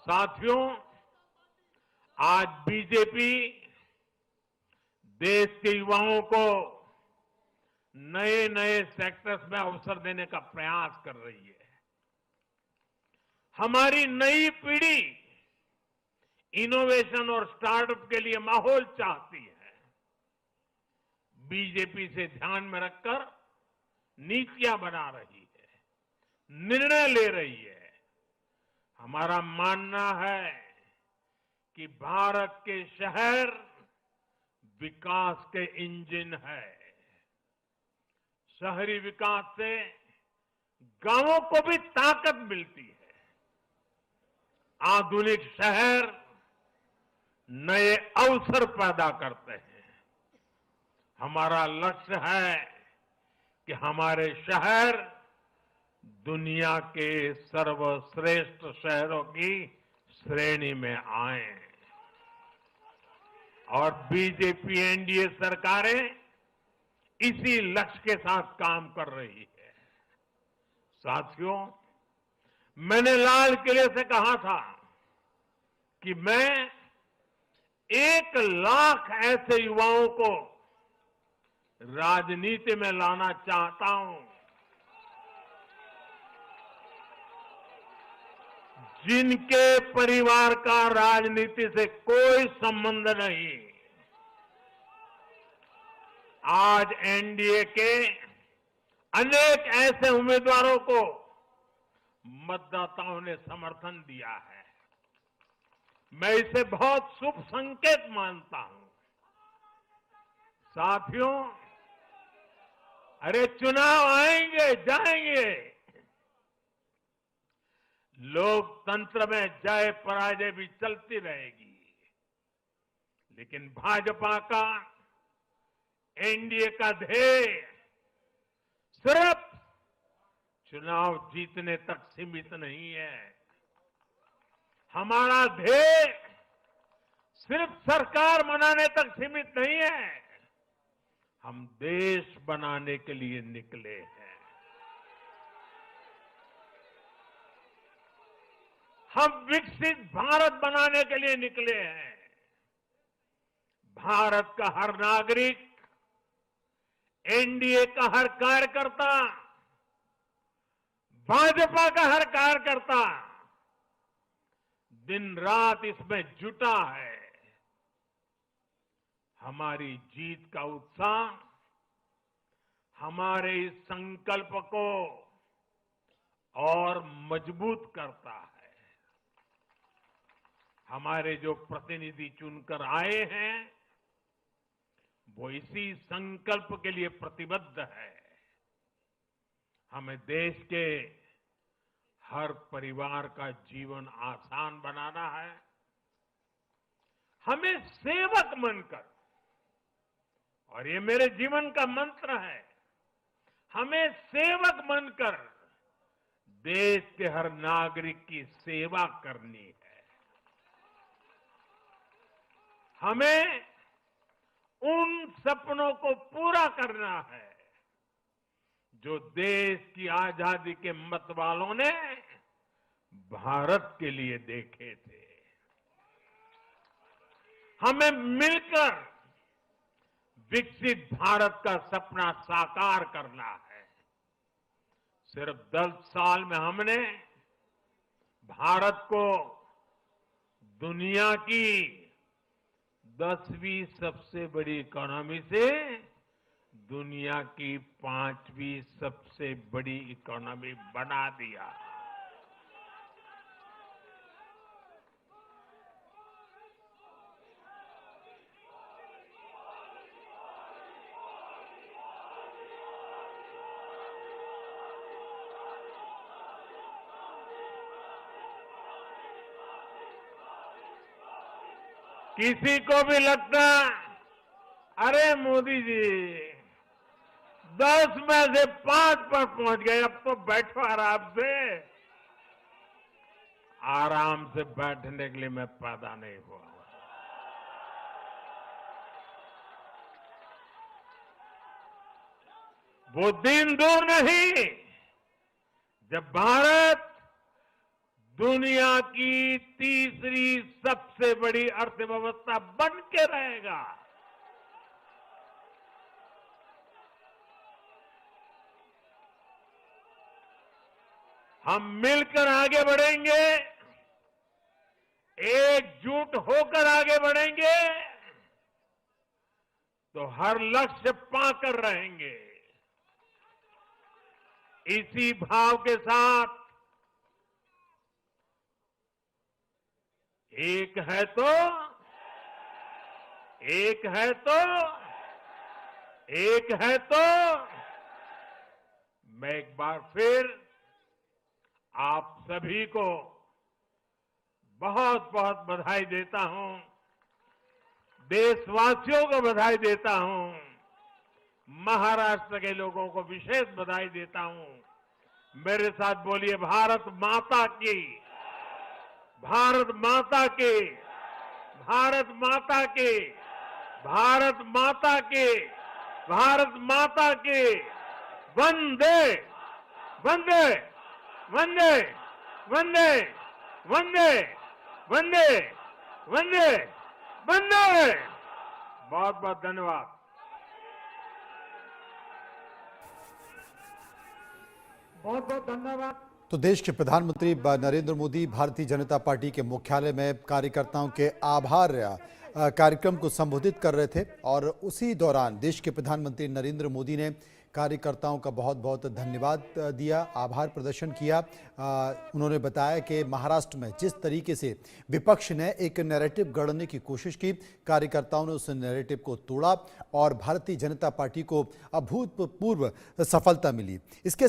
साथियों, आज बीजेपी देश के युवाओं को नए नए सेक्टर्स में अवसर देने का प्रयास कर रही है। हमारी नई पीढ़ी इनोवेशन और स्टार्टअप के लिए माहौल चाहती है। बीजेपी से ध्यान में रखकर नीतियां बना रही है, निर्णय ले रही है। हमारा मानना है कि भारत के शहर विकास के इंजन है। शहरी विकास से गांवों को भी ताकत मिलती है। आधुनिक शहर नए अवसर पैदा करते हैं। हमारा लक्ष्य है कि हमारे शहर दुनिया के सर्वश्रेष्ठ शहरों की श्रेणी में आए और बीजेपी एनडीए सरकारें इसी लक्ष्य के साथ काम कर रही है। साथियों, मैंने लाल किले से कहा था कि मैं 1,00,000 ऐसे युवाओं को राजनीति में लाना चाहता हूं जिनके परिवार का राजनीति से कोई संबंध नहीं। आज एनडीए के अनेक ऐसे उम्मीदवारों को मतदाताओं ने समर्थन दिया है। मैं इसे बहुत शुभ संकेत मानता हूं। साथियों, अरे चुनाव आएंगे जाएंगे, लोकतंत्र में जय पराजय भी चलती रहेगी, लेकिन भाजपा का एनडीए का ध्येय सिर्फ चुनाव जीतने तक सीमित नहीं है। हमारा ध्येय सिर्फ सरकार बनाने तक सीमित नहीं है। हम देश बनाने के लिए निकले हैं। हम विकसित भारत बनाने के लिए निकले हैं। भारत का हर नागरिक, एनडीए का हर कार्यकर्ता, भाजपा का हर कार्यकर्ता दिन रात इसमें जुटा है। हमारी जीत का उत्साह हमारे इस संकल्प को और मजबूत करता है। हमारे जो प्रतिनिधि चुनकर आए हैं वो इसी संकल्प के लिए प्रतिबद्ध है। हमें देश के हर परिवार का जीवन आसान बनाना है। हमें सेवक बनकर, और ये मेरे जीवन का मंत्र है, हमें सेवक बनकर देश के हर नागरिक की सेवा करनी है। हमें उन सपनों को पूरा करना है जो देश की आजादी के मत वालों ने भारत के लिए देखे थे। हमें मिलकर विकसित भारत का सपना साकार करना है। सिर्फ 10 साल में हमने भारत को दुनिया की 10वीं सबसे बड़ी इकोनॉमी से दुनिया की 5वीं सबसे बड़ी इकोनॉमी बना दिया। किसी को भी लगता, अरे मोदी जी 10 में से 5 पर पहुंच गए, अब तो बैठो आराम से। आराम से बैठने के लिए मैं पैदा नहीं हुआ। वो दिन दूर नहीं जब भारत दुनिया की तीसरी सबसे बड़ी अर्थव्यवस्था बन के रहेगा। हम मिलकर आगे बढ़ेंगे, एकजुट होकर आगे बढ़ेंगे तो हर लक्ष्य पाकर रहेंगे। इसी भाव के साथ एक है तो मैं एक बार फिर आप सभी को बहुत बहुत बधाई देता हूं, देशवासियों को बधाई देता हूं, महाराष्ट्र के लोगों को विशेष बधाई देता हूं। मेरे साथ बोलिए, भारत माता की, भारत माता की, भारत माता की, भारत माता की, भारत माता की। वंदे वंदे वंदे वंदे वंदे वंदे वंदे वंदे। बहुत बहुत धन्यवाद। बहुत बहुत धन्यवाद। तो देश के प्रधानमंत्री नरेंद्र मोदी भारतीय जनता पार्टी के मुख्यालय में कार्यकर्ताओं के आभार कार्यक्रम को संबोधित कर रहे थे और उसी दौरान देश के प्रधानमंत्री नरेंद्र मोदी ने कार्यकर्ताओं का बहुत बहुत धन्यवाद दिया, आभार प्रदर्शन किया। उन्होंने बताया कि महाराष्ट्र में जिस तरीके से विपक्ष ने एक नैरेटिव गढ़ने की कोशिश की, कार्यकर्ताओं ने उस नैरेटिव को तोड़ा और भारतीय जनता पार्टी को अभूतपूर्व सफलता मिली। इसके